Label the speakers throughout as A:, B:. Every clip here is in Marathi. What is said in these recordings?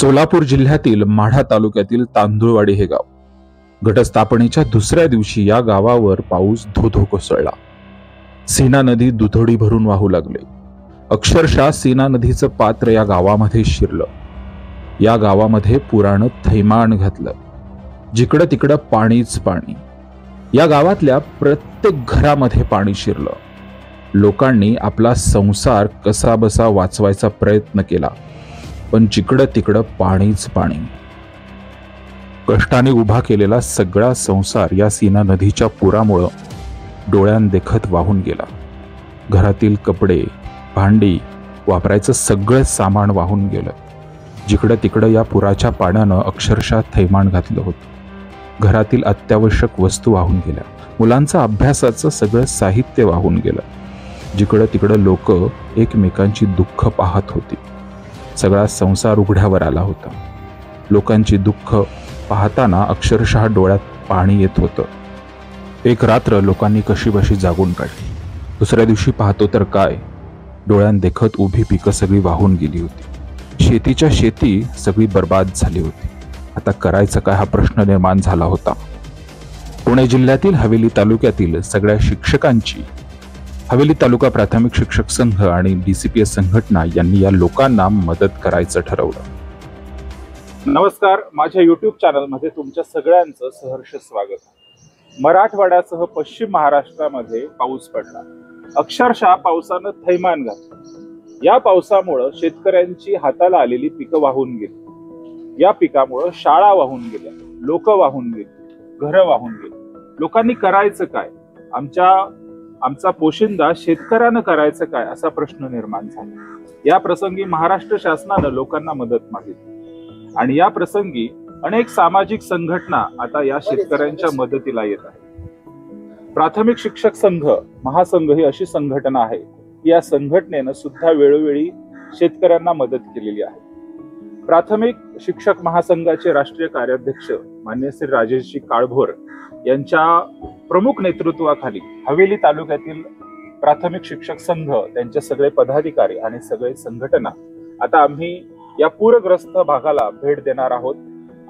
A: सोलापूर जिल्ह्यातील माढा तालुक्यातील तांदुळवाडी हे गाव। घटस्थापनेच्या दुसऱ्या दिवशी या गावावर पाऊस धो-धो कोसळला। सीना नदी दुथडी भरून वाहू लागली। अक्षरशः सीना नदीचं पात्र या गावामध्ये शिरलं। या गावामध्ये पुरानं थैमान घातलं। जिकडं तिकडं पाणीच पाणी। या गावातल्या प्रत्येक घरामध्ये पाणी शिरलं। लोकांनी आपला संसार कसाबसा वाचवायचा प्रयत्न केला, पण जिकडं तिकडं पाणीच पाणी। कष्टाने उभा केलेला सगळा संसार या सीना नदीच्या पुरामुळं डोळ्यांदेखत वाहून गेला। घरातील कपडे, भांडी, वापरायचं सगळं सामान वाहून गेलं। जिकडं तिकडं या पुराच्या पाण्यानं अक्षरशः थैमान घातलं होतं। घरातील अत्यावश्यक वस्तू वाहून गेल्या। मुलांचं अभ्यासाचं सगळं साहित्य वाहून गेलं। जिकडं तिकडं लोक एकमेकांची दुःख पाहत होती। सगळा संसार उघड्यावर आला होता। लोकांची दुःख पाहताना अक्षरशः डोळ्यात पाणी येत होतं। एक रात्र लोकांनी कशीबशी जागून काढली। दुसऱ्या दिवशी पाहतो तर काय, डोळ्यांदेखत उभी पिकं सगळी वाहून गेली होती। शेतीच्या शेती सगळी बर्बाद झाली होती। आता करायचं काय हा प्रश्न निर्माण झाला होता। पुणे जिल्ह्यातील हवेली तालुक्यातील सगळ्या शिक्षकांची हवेली तालुका प्राथमिक शिक्षक संघ आणि DCPS संघटना यांनी या लोकांना मदत करायचं ठरवलं।
B: नमस्कार, माझ्या YouTube चॅनलमध्ये तुमच्या सगळ्यांचं सहर्ष स्वागत। मराठवाड्यासह पश्चिम महाराष्ट्रामध्ये पाऊस पडला। अक्षरशः पावसानं थैमान घातलं। या पावसामुळे शेतकऱ्यांची हाताला आलेली पिकं वाहून गेली। या पिकामुळे शाळा वाहून गेल्या, लोक वाहून गेली, घरं वाहून गेली। लोकांनी करायचं काय? आमचा पोशिंदा शेतकऱ्यानं करायचं काय असा प्रश्न निर्माण झाला। या प्रसंगी महाराष्ट्र शासनानं लोकांना मदत मागितली आणि या प्रसंगी अनेक सामाजिक संघटना आता या शेतकऱ्यांच्या मदतीला येत आहेत। प्राथमिक शिक्षक संघ महासंघ ही अशी संघटना आहे, या संघटनेनं सुद्धा वेळोवेळी शेतकऱ्यांना मदत केलेली आहे। प्राथमिक शिक्षक महासंघाचे राष्ट्रीय कार्याध्यक्ष मान्य श्री राजेशजी काळभोर यांच्या प्रमुख नेतृत्वाखाली हवेली तालुक्यातील प्राथमिक शिक्षक संघ, त्यांचे सगळे पदाधिकारी आणि सगळे संघटना आता आम्ही या पूरग्रस्त भागाला भेट देणार आहोत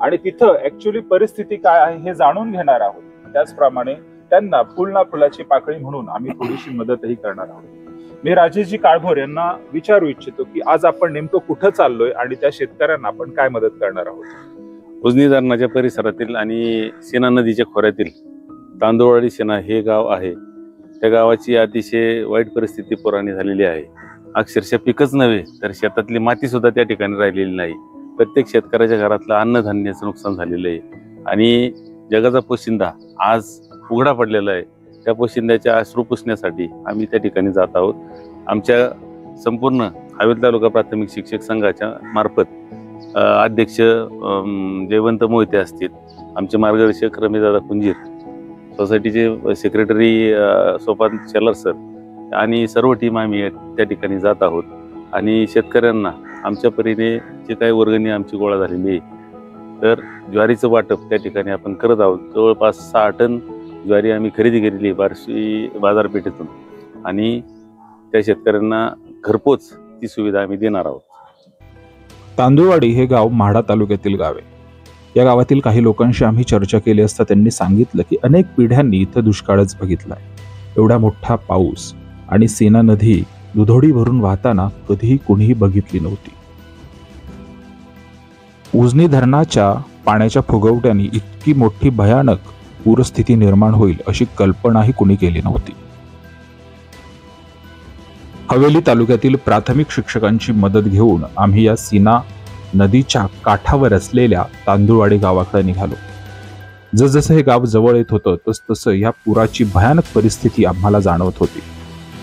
B: आणि तिथं ऍक्च्युअली परिस्थिती काय आहे हे जाणून घेणार आहोत। त्याचप्रमाणे त्यांना फुल ना फुलाची पाकळी म्हणून आम्ही थोडीशी मदतही करणार आहोत। मी राजेशजी काळभोर यांना विचारू इच्छितो की आज आपण नेमकं कुठं चाललोय आणि त्या शेतकऱ्यांना आपण काय मदत करणार आहोत।
C: उजनी धरणाच्या परिसरातील आणि सीना नदीच्या खोऱ्यातील तांदुळवाडी सीना हे गाव आहे। त्या गावाची अतिशय वाईट परिस्थिती पुराणी झालेली आहे। अक्षरशः पिकच नव्हे तर शेतातली माती सुद्धा त्या ठिकाणी राहिलेली नाही। प्रत्येक शेतकऱ्याच्या घरातलं अन्नधान्याचं नुकसान झालेलं आहे आणि जगाचा पोशिंदा आज उघडा पडलेला आहे। त्या पोशिंद्याच्या अश्रू पुसण्यासाठी आम्ही त्या ठिकाणी जात आहोत। आमच्या संपूर्ण हवेली तालुका प्राथमिक शिक्षक संघाच्या मार्फत अध्यक्ष जयवंत मोहिते असतील, आमचे मार्गदर्शक रमेशदादा कुंजीर, सोसायटीचे सेक्रेटरी सोपान शेलार सर आणि सर्व टीम आम्ही त्या ठिकाणी जात आहोत आणि शेतकऱ्यांना आमच्या परीने जे काही वर्गणी आमची गोळा झालेली आहे तर ज्वारीचं वाटप त्या ठिकाणी आपण करत आहोत। जवळपास 6 टन ज्वारी आम्ही खरेदी केलेली बार्शी बाजारपेठेतून आणि त्या शेतकऱ्यांना घरपोच ती सुविधा आम्ही देणार आहोत।
A: तांदुळवाडी हे गाव माढा तालुक्यातील गाव आहे। या गावातील काही लोकांशी आम्ही चर्चा केली असता त्यांनी सांगितलं की अनेक पिढ्यांनी इथं दुष्काळच बघितलाय। एवढा मोठा पाऊस आणि सीना नदी दुधोडी भरून वाहताना कधीही कुणीही बघितली नव्हती। उजनी धरणाच्या पाण्याच्या फुगवट्याने इतकी मोठी भयानक पूरस्थिती निर्माण होईल अशी कल्पनाही कुणी केली नव्हती। हवेली तालुक्यातील प्राथमिक शिक्षकांची मदत घेऊन आम्ही या सीना नदीच्या काठावर असलेल्या तांदुळवाडी गावाकडे निघालो। जसजसं हे गाव जवळ येत होतं तसतसं या पुराची भयानक परिस्थिती आम्हाला जाणवत होती।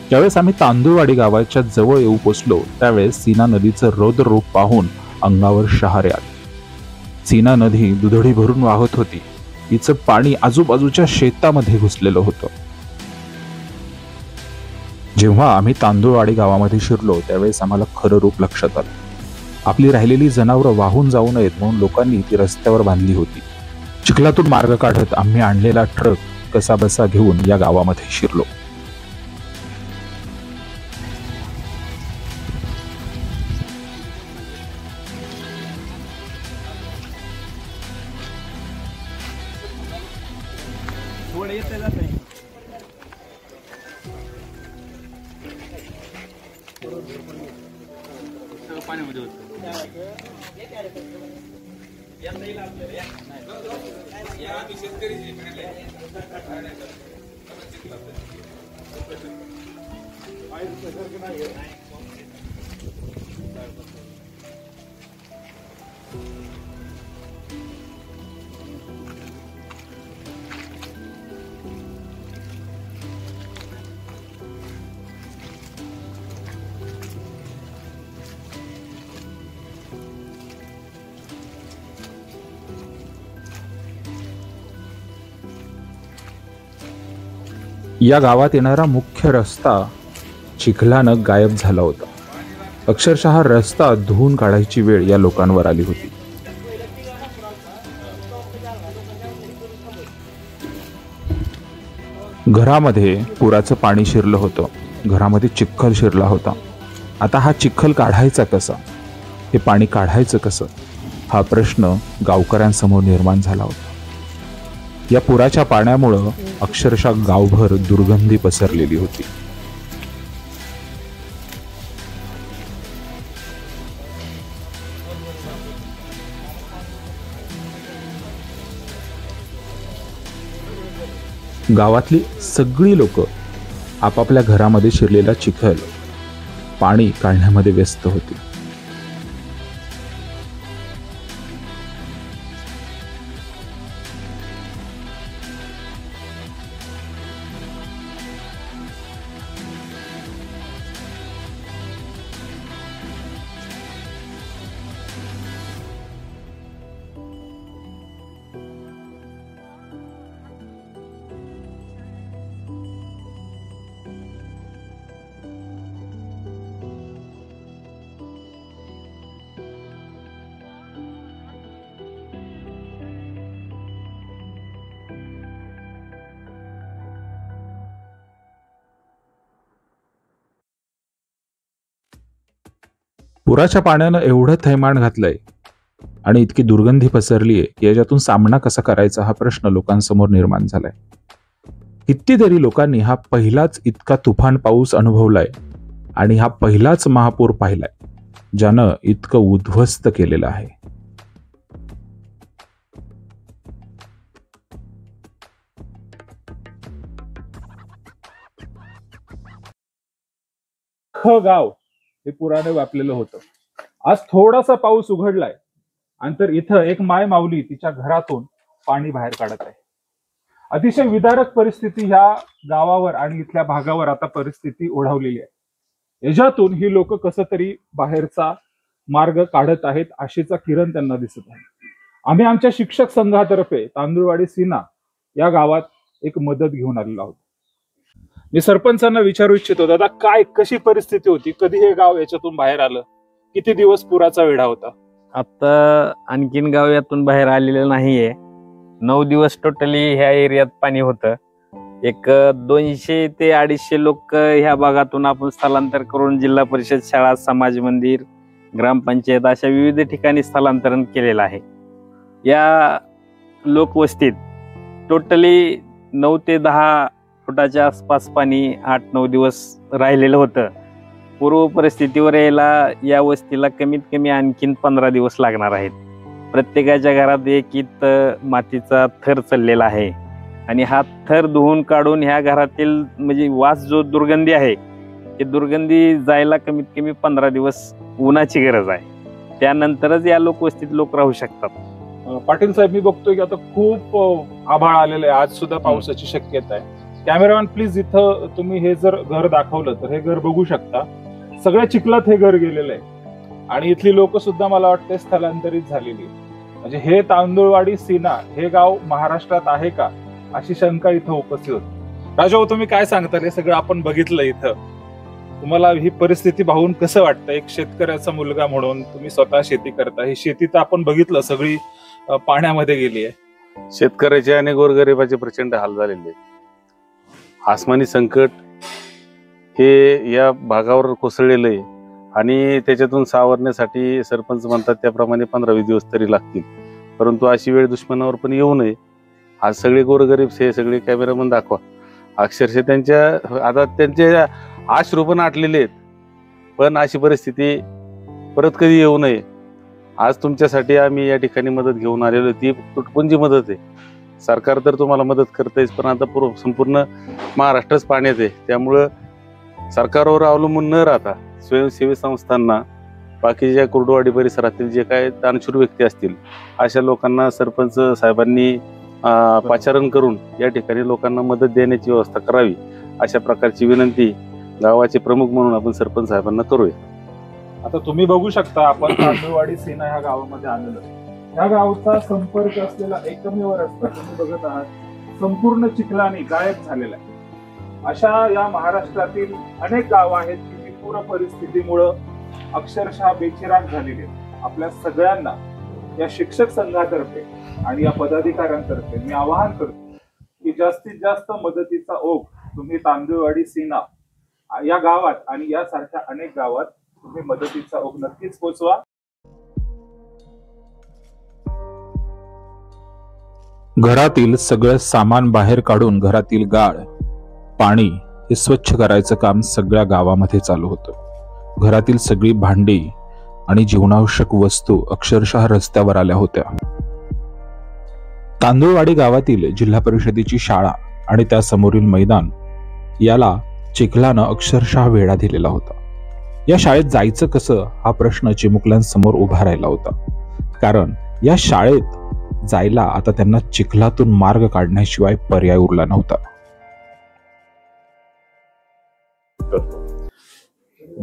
A: ज्यावेळेस आम्ही तांदुळवाडी गावाच्या जवळ येऊ पोचलो त्यावेळेस सीना नदीचं रौद्र रूप पाहून अंगावर शहारे आले। सीना नदी दुधडी भरून वाहत होती। तिचं पाणी आजूबाजूच्या शेतामध्ये घुसलेलं होतं। जेव्हा आम्ही तांदुळवाडी गावामध्ये शिरलो त्यावेळेस आम्हाला खरं रूप लक्षात आलं। आपली राहिलेली जनावरं वाहून जाऊ नयेत म्हणून लोकांनी ती रस्त्यावर बांधली होती। चिखलातून मार्ग काढत आम्ही आणलेला ट्रक कसाबसा घेऊन या गावामध्ये शिरलो।
C: पाण्यामध्ये होतं.
A: या गावात येणारा मुख्य रस्ता चिखलानं गायब झाला होता. अक्षरशः हा रस्ता धुवून काढायची वेळ या लोकांवर आली होती. घरामध्ये पुराचं पाणी शिरलं होतं. घरामध्ये चिखल शिरला होता. आता हा चिखल काढायचा कसा, हे पाणी काढायचं कसं, हा प्रश्न गावकऱ्यांसमोर निर्माण झाला होता. या पुराच्या पाण्यामुळं अक्षरशः गावभर दुर्गंधी पसरलेली होती. गावातली सगळी लोक आपापल्या घरामध्ये शिरलेला चिखल पाणी काढण्यामध्ये व्यस्त होती. पुराच्या पाण्यानं एवढं थैमान घातलंय आणि इतकी दुर्गंधी पसरलीये की याच्यातून सामना कसा करायचा हा प्रश्न लोकांसमोर निर्माण झालाय. कितीतरी लोकांनी हा पहिलाच इतका तुफान पाऊस अनुभवलाय आणि हा पहिलाच महापूर पाहिलाय ज्यानं इतकं उद्ध्वस्त केलेलं आहे.
B: गाव हे पुराने व्यापलेलं होतं. आज थोडासा पाऊस उघडलाय आणि तर इथं एक माय माऊली तिच्या घरातून पाणी बाहेर काढत आहे. अतिशय विदारक परिस्थिती ह्या गावावर आणि इथल्या भागावर आता परिस्थिती ओढावलेली आहे. याच्यातून ही लोक कसं तरी बाहेरचा मार्ग काढत आहेत, आशेचा किरण त्यांना दिसत आहे. आम्ही आमच्या शिक्षक संघातर्फे तांदुळवाडी सीना या गावात एक मदत घेऊन आलेलो आहोत. मी सरपंचांना विचारू इच्छितो, दादा काय कशी परिस्थिती होती, कधी हे गाव याच्यातून बाहेर आलं, किती दिवस पुराचा वेढा होता?
D: आता आणखीन गाव यातून बाहेर आलेलं नाहीये. 9 दिवस टोटली ह्या एरियात पाणी होतं. एक 200 ते 250 लोक ह्या भागातून आपण स्थलांतर करून जिल्हा परिषद शाळा, समाज मंदिर, ग्रामपंचायत अशा विविध ठिकाणी स्थलांतरण केलेलं आहे. या लोकवस्तीत टोटली 9 ते 10 फुटाच्या आसपास पाणी 8-9 दिवस राहिलेलं होतं. पूर्व परिस्थितीवर यायला या वस्तीला कमीत कमी आणखीन 15 दिवस लागणार आहेत. प्रत्येकाच्या घरात एक इत मातीचा थर चाललेला आहे आणि हा थर धुवून काढून ह्या घरातील म्हणजे वास जो दुर्गंधी आहे ते दुर्गंधी जायला कमीत कमी 15 दिवस उन्हाची गरज आहे. त्यानंतरच या लोकवस्तीत लोक राहू शकतात.
B: पाटील साहेब, मी बघतोय की आता खूप आभाळ आलेलं आहे, आज सुद्धा पावसाची शक्यता आहे. कॅमेरामॅन प्लीज, इथं तुम्ही हे जर घर दाखवलं तर हे घर बघू शकता. सगळ्या चिखलात हे घर गेलेलं आहे आणि इथली लोक सुद्धा मला वाटते स्थलांतरित झालेली. म्हणजे हे तांदुळवाडी सीना हे गाव महाराष्ट्रात आहे का अशी शंका इथं उपस्थित होती. राजाभाऊ, तुम्ही काय सांगता? हे सगळं आपण बघितलं इथं, तुम्हाला ही परिस्थिती पाहून कसं वाटतं? एक शेतकऱ्याचा मुलगा म्हणून तुम्ही स्वतः शेती करता, ही शेती तर आपण बघितलं सगळी पाण्यामध्ये गेली आहे.
C: शेतकऱ्याचे आणि गोरगरिबाचे प्रचंड हाल झालेले आहेत. आसमानी संकट हे या भागावर कोसळलेलं आहे आणि त्याच्यातून सावरण्यासाठी सरपंच म्हणतात त्याप्रमाणे 15-20 दिवस तरी लागतील. परंतु अशी वेळ दुश्मनावर पण येऊ नये आज सगळे गोरगरीब हे सगळे कॅमेरामन दाखवा, अक्षरशः त्यांच्या आता त्यांचे अश्रू पण आटलेले आहेत. पण अशी परिस्थिती परत कधी येऊ नये. आज तुमच्यासाठी आम्ही या ठिकाणी मदत घेऊन आलेलो. ती तुटपुंजी मदत आहे. सरकार तर तुम्हाला मदत करतेच, पण आता संपूर्ण महाराष्ट्रच पाण्यात आहे. त्यामुळं सरकारवर अवलंबून न राहता स्वयंसेवी संस्थांना, बाकीच्या कुर्डुवाडी परिसरातील जे काय दानशूर व्यक्ती असतील अशा लोकांना सरपंच साहेबांनी पाचारण करून या ठिकाणी लोकांना मदत देण्याची व्यवस्था करावी, अशा प्रकारची विनंती गावाचे प्रमुख म्हणून आपण सरपंच साहेबांना करूया.
B: आता तुम्ही बघू शकता, आपण तांदूळवाडी सेना ह्या गावामध्ये आलेलो. ह्या गावचा संपर्क असलेला एकमेव रस्ता तुम्ही बघत आहात, संपूर्ण चिखलाने गायब झालेला आहे. अशा या महाराष्ट्रातील अनेक गावं आहेत की पूर परिस्थितीमुळं अक्षरशः बेचिराग झालेले. आपल्या सगळ्यांना या शिक्षक संघातर्फे आणि या पदाधिकाऱ्यांतर्फे मी आवाहन करतो की जास्तीत जास्त मदतीचा ओघ तुम्ही तांदूळवाडी सेना या गावात आणि यासारख्या अनेक गावात तुम्ही मदतीचा ओघ नक्कीच पोचवा.
A: घरातील सगळं सामान बाहेर काढून घरातील गाळ, पाणी हे स्वच्छ करायचं काम सगळ्या गावामध्ये चालू होतं. घरातील सगळी भांडी आणि जीवनावश्यक वस्तू अक्षरशः रस्त्यावर आल्या होत्या. तांदूळवाडी गावातील जिल्हा परिषदेची शाळा आणि त्या समोरील मैदान याला चिखलानं अक्षरशः वेढा दिलेला होता. या शाळेत जायचं कसं हा प्रश्न चिमुकल्यांसमोर उभा राहिला होता. कारण या शाळेत जायला आता त्यांना चिखलातून मार्ग काढण्याशिवाय पर्याय उरला नव्हता.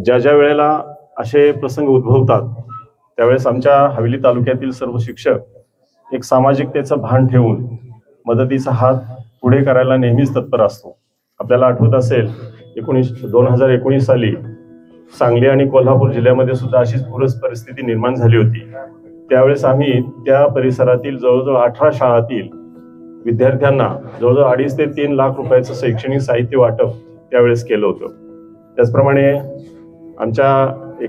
E: ज्या ज्या वेळेला असे प्रसंग उद्भवतात त्यावेळेस आमच्या हवेली तालुक्यातील सर्व शिक्षक एक सामाजिकतेचं भान ठेवून मदतीचा हात पुढे करायला नेहमीच तत्पर असतो. आपल्याला आठवत असेल 2019 साली सांगली आणि कोल्हापूर जिल्ह्यामध्ये सुद्धा अशीच पूरच परिस्थिती निर्माण झाली होती. त्यावेळेस आम्ही त्या परिसरातील जवळजवळ 18 शाळातील विद्यार्थ्यांना जवळजवळ 2.5 ते 3 लाख रुपयाचं शैक्षणिक साहित्य वाटप त्यावेळेस केलं होतं. त्याचप्रमाणे आमच्या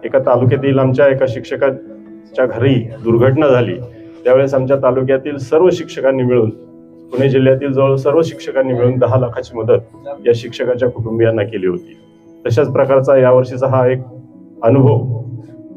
E: एका तालुक्यातील आमच्या एका शिक्षकाच्या घरी दुर्घटना झाली. त्यावेळेस आमच्या तालुक्यातील सर्व शिक्षकांनी मिळून, पुणे जिल्ह्यातील जवळ सर्व शिक्षकांनी मिळून 10 लाखाची मदत या शिक्षकाच्या कुटुंबियांना केली होती. तशाच प्रकारचा यावर्षीचा हा एक अनुभव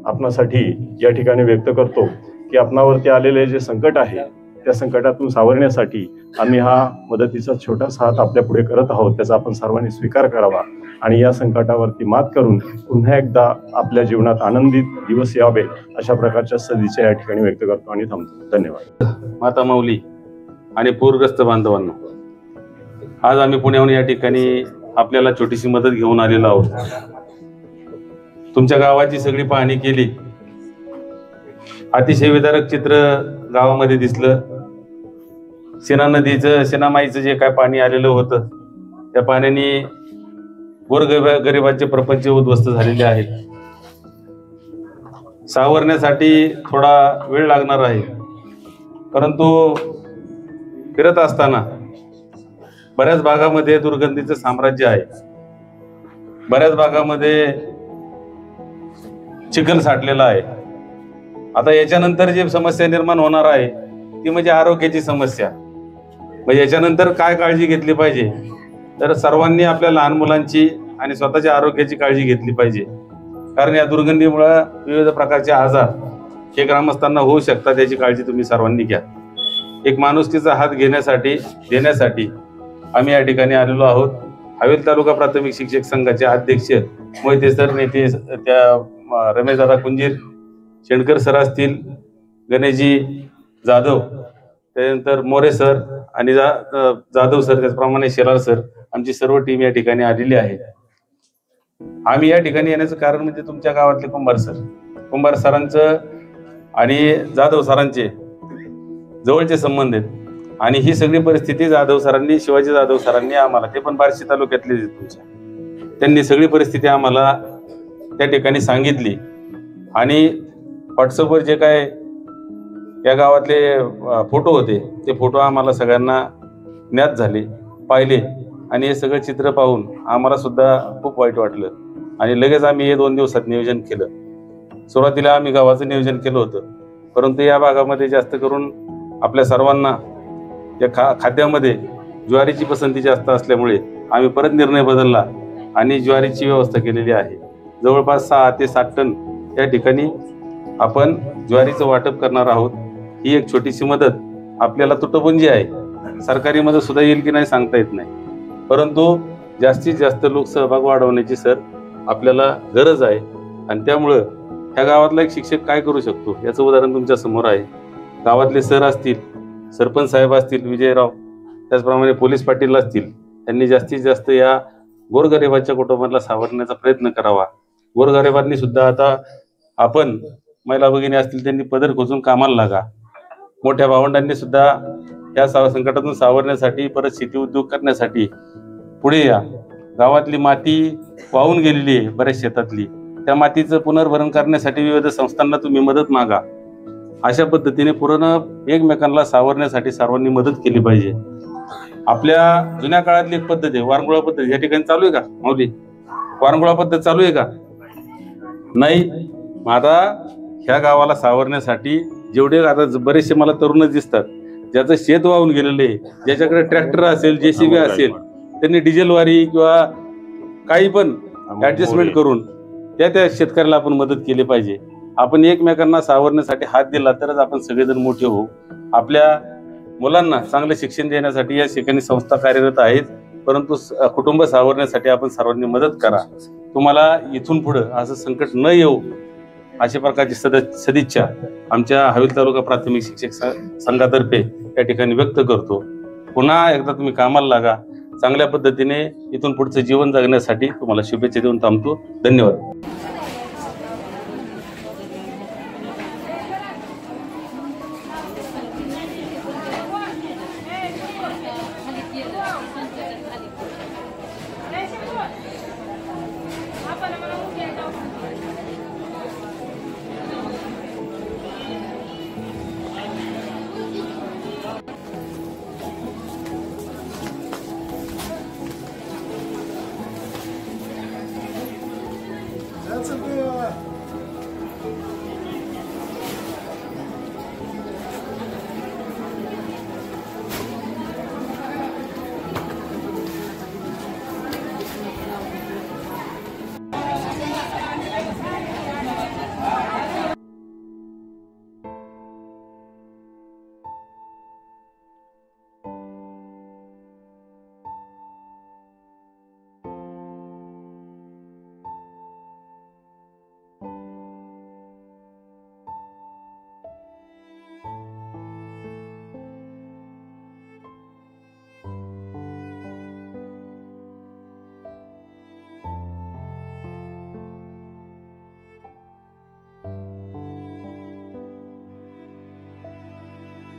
E: आपणासाठी या ठिकाणी व्यक्त करतो की आपणावरती आलेले जे संकट आहे त्या संकटातून सावरण्यासाठी आम्ही हा मदतीचा छोटासा हात आपल्या पुढे करत आहोत. त्याचा आपण सर्वांनी स्वीकार करावा आणि या संकटावरती मात करून पुन्हा एकदा आपल्या जीवनात आनंदित दिवस यावे अशा प्रकारच्या सदिच्छा या ठिकाणी व्यक्त करतो आणि थांबतो. धन्यवाद.
C: माता माऊली आणि पूरग्रस्त बांधवांनो, आज आम्ही पुण्याहून या ठिकाणी आपल्याला छोटीशी मदत घेऊन आलेलो आहोत. तुमच्या गावाची सगळी पाहणी केली. अतिशय विदारक चित्र गावामध्ये दिसलं. सेना नदीचं, सेनामाईचं जे काय पाणी आलेलं होतं त्या पाण्याने गोरगरिबांचे प्रपंच उद्ध्वस्त झालेले आहेत. सावरण्यासाठी थोडा वेळ लागणार आहे, परंतु फिरत असताना बऱ्याच भागामध्ये दुर्गंधीचं साम्राज्य आहे. बऱ्याच भागामध्ये चिखल साठलेला आहे. आता याच्यानंतर जी समस्या निर्माण होणार आहे ती म्हणजे आरोग्याची समस्या. म्हणजे याच्यानंतर काय काळजी घेतली पाहिजे, तर सर्वांनी आपल्या लहान मुलांची आणि स्वतःच्या आरोग्याची काळजी घेतली पाहिजे. कारण या दुर्गंधीमुळे विविध प्रकारचे आजार हे ग्रामस्थांना होऊ शकतात. याची काळजी तुम्ही सर्वांनी घ्या. एक माणुसकीचा हात देण्यासाठी आम्ही या ठिकाणी आलेलो आहोत. हवेली तालुका प्राथमिक शिक्षक संघाचे अध्यक्ष मोहिते सर, नेते त्या रमेशदादा कुंजीर, शेणकर सर असतील, गणेशजी जाधव, त्यानंतर मोरे सर आणि जाधव सर, त्याचप्रमाणे शेलार सर, आमची सर्व टीम या ठिकाणी आलेली आहे. आम्ही या ठिकाणी येण्याचं कारण म्हणजे तुमच्या गावातले कुंभार सरांचं आणि जाधव सरांचे जवळचे संबंध आहेत. आणि ही सगळी परिस्थिती जाधव सरांनी, शिवाजी जाधव सरांनी आम्हाला, ते पण बार्शी तालुक्यातले तुमच्या, त्यांनी सगळी परिस्थिती आम्हाला त्या ठिकाणी सांगितली. आणि व्हॉट्सअपवर जे काय या गावातले फोटो होते ते फोटो आम्हाला सगळ्यांना ज्ञात झाले, पाहिले. आणि हे सगळं चित्र पाहून आम्हाला सुद्धा खूप वाईट वाटलं. आणि लगेच आम्ही हे 2 दिवसात नियोजन केलं. सुरुवातीला आम्ही गावाचं नियोजन केलं होतं, परंतु या भागामध्ये जास्त करून आपल्या सर्वांना या खाद्यामध्ये ज्वारीची पसंती जास्त असल्यामुळे आम्ही परत निर्णय बदलला आणि ज्वारीची व्यवस्था केलेली आहे. जवळपास 6 ते 7 टन या ठिकाणी आपण ज्वारीचं वाटप करणार आहोत. ही एक छोटीशी मदत आपल्याला तुटपुंजी आहे. सरकारी मदत सुद्धा येईल की नाही सांगता येत नाही, परंतु जास्तीत जास्त लोकसहभाग वाढवण्याची सर आपल्याला गरज आहे. आणि त्यामुळं ह्या गावातला एक शिक्षक काय करू शकतो याचं उदाहरण तुमच्या समोर आहे. गावातले सर असतील, सरपंच साहेब असतील, विजयराव, त्याचप्रमाणे पोलीस पाटील असतील, त्यांनी जास्तीत जास्त या गोरगरिबाच्या कुटुंबाला सावरण्याचा प्रयत्न करावा. गोरगरिबांनी सुद्धा आता आपण महिला भगिनी असतील त्यांनी पदर खोचून कामाला लागा. मोठ्या भावंडांनी सुद्धा या संकटातून सावरण्यासाठी, परत शेती उद्योग करण्यासाठी पुढे या. गावातली माती वाहून गेलेली आहे बऱ्याच शेतातली, त्या मातीचं पुनर्भरण करण्यासाठी विविध संस्थांना तुम्ही मदत मागा. अशा पद्धतीने पूर्ण एकमेकांना सावरण्यासाठी सर्वांनी मदत केली पाहिजे. आपल्या जुन्या काळातली एक पद्धत आहे, वारंगुळा पद्धत. या ठिकाणी चालू आहे का माऊली? वारंगुळा पद्धत चालू आहे का? नाही. आता ह्या गावाला सावरण्यासाठी जेवढे आता बरेचसे मला तरुणच दिसतात ज्याचं शेत वाहून गेलेलं आहे, ज्याच्याकडे ट्रॅक्टर असेल, JCB असेल, त्यांनी डिझेलवारी किंवा काही पण ऍडजस्टमेंट करून त्या शेतकऱ्याला आपण मदत केली पाहिजे. आपण एकमेकांना सावरण्यासाठी हात दिला तरच आपण सगळेजण मोठे होऊ. आपल्या मुलांना चांगले शिक्षण देण्यासाठी या ठिकाणी संस्था कार्यरत आहेत, परंतु कुटुंब सावरण्यासाठी आपण सर्वांनी मदत करा. तुम्हाला इथून पुढे असं संकट न येऊ अशा प्रकारची सदिच्छा आमच्या हवेली तालुका प्राथमिक शिक्षक संघातर्फे या ठिकाणी व्यक्त करतो. पुन्हा एकदा तुम्ही कामाला लागा. चांगल्या पद्धतीने इथून पुढचं जीवन जगण्यासाठी तुम्हाला शुभेच्छा देऊन थांबतो. धन्यवाद.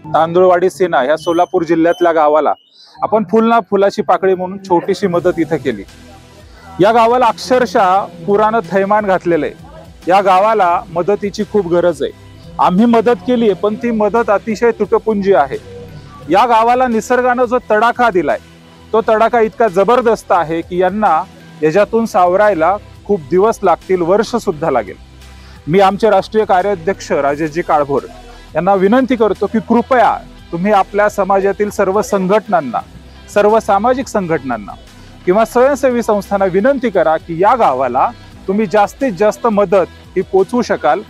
B: तांदुळवाडी सेना ह्या सोलापूर जिल्ह्यातल्या गावाला आपण फुलना फुलाची पाकळी म्हणून छोटीशी मदत इथं केली. या गावाला अक्षरशः पुरानं थैमान घातलेलं आहे. या गावाला मदतीची खूप गरज आहे. आम्ही मदत केली आहे, पण ती मदत अतिशय तुटपुंजी आहे. या गावाला निसर्गानं जो तडाखा दिलाय तो तडाखा इतका जबरदस्त आहे की यांना याच्यातून सावरायला खूप दिवस लागतील, वर्ष सुद्धा लागेल. मी आमचे राष्ट्रीय कार्याध्यक्ष राजेशजी काळभोर यांना विनंती करतो की कृपया तुम्ही आपल्या समाजातील सर्व संघटनांना, सर्व सामाजिक संघटनांना किंवा स्वयंसेवी संस्थांना विनंती करा की या गावाला तुम्ही जास्तीत जास्त मदत ही पोचवू शकाल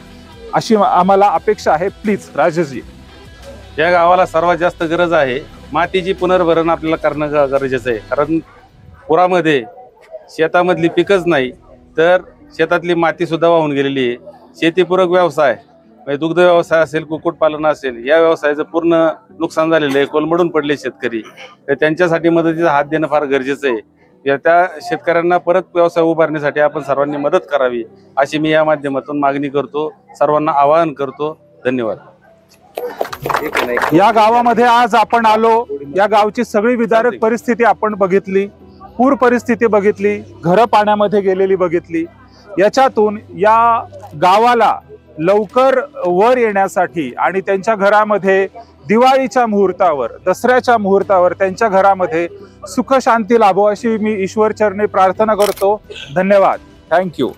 B: अशी आम्हाला अपेक्षा आहे. प्लीज राजेशजी.
C: या गावाला सर्वात जास्त गरज आहे मातीची पुनर्भरण आपल्याला करणं गरजेचं आहे. कारण पुरामध्ये शेतामधली पिकच नाही तर शेतातली माती सुद्धा वाहून गेलेली आहे. शेतीपूरक व्यवसाय म्हणजे दुग्ध व्यवसाय असेल, कुक्कुटपालन असेल, या व्यवसायाचं पूर्ण नुकसान झालेलं आहे. कोलमडून पडले शेतकरी. तर त्यांच्यासाठी मदतीचा हात देणं फार गरजेचं आहे. त्या शेतकऱ्यांना परत व्यवसाय उभारण्यासाठी आपण सर्वांनी मदत करावी अशी मी या माध्यमातून मागणी करतो, सर्वांना आवाहन करतो. धन्यवाद.
B: या गावामध्ये आज आपण आलो. या गावची सगळी विदारक परिस्थिती आपण बघितली, पूर परिस्थिती बघितली, घरं पाण्यामध्ये गेलेली बघितली. याच्यातून या गावाला लवकर वर येण्यासाठी आणि त्यांच्या घरामध्ये दिवाळीच्या मुहूर्तावर, दसऱ्याच्या मुहूर्तावर त्यांच्या घरामध्ये सुख शांती लाभो अशी मी ईश्वर चरणी प्रार्थना करतो. धन्यवाद. थँक्यू.